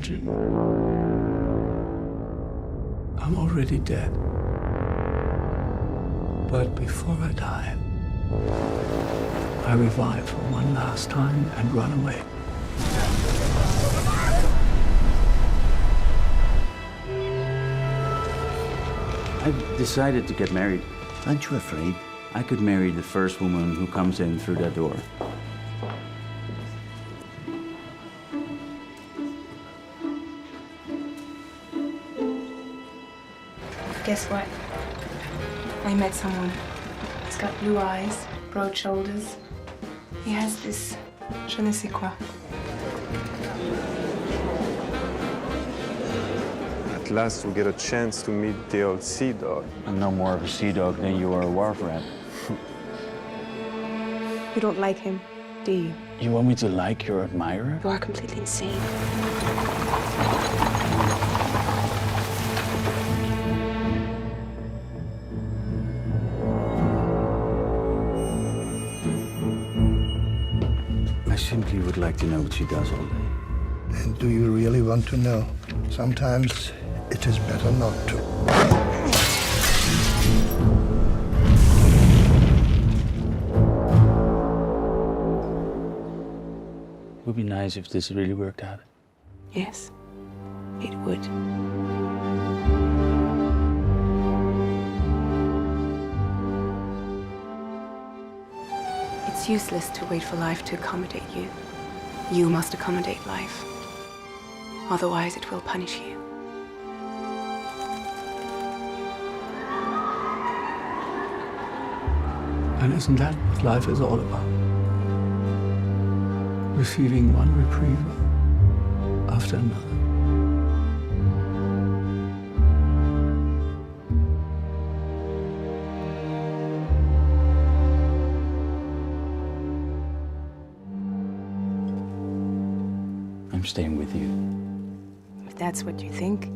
imagine. I'm already dead. But before I die, I revive for one last time and run away. I've decided to get married. Aren't you afraid? I could marry the first woman who comes in through that door. Guess what? I met someone. He's got blue eyes, broad shoulders. He has this je ne sais quoi. At last we get a chance to meet the old sea dog. I'm no more of a sea dog than you are a wharf rat. You don't like him, do you? You want me to like your admirer? You are completely insane. I simply would like to know what she does all day. And do you really want to know? Sometimes it is better not to. It would be nice if this really worked out. Yes, it would. It's useless to wait for life to accommodate you. You must accommodate life. Otherwise, it will punish you. And isn't that what life is all about? Receiving one reprieve after another. I'm staying with you. If that's what you think.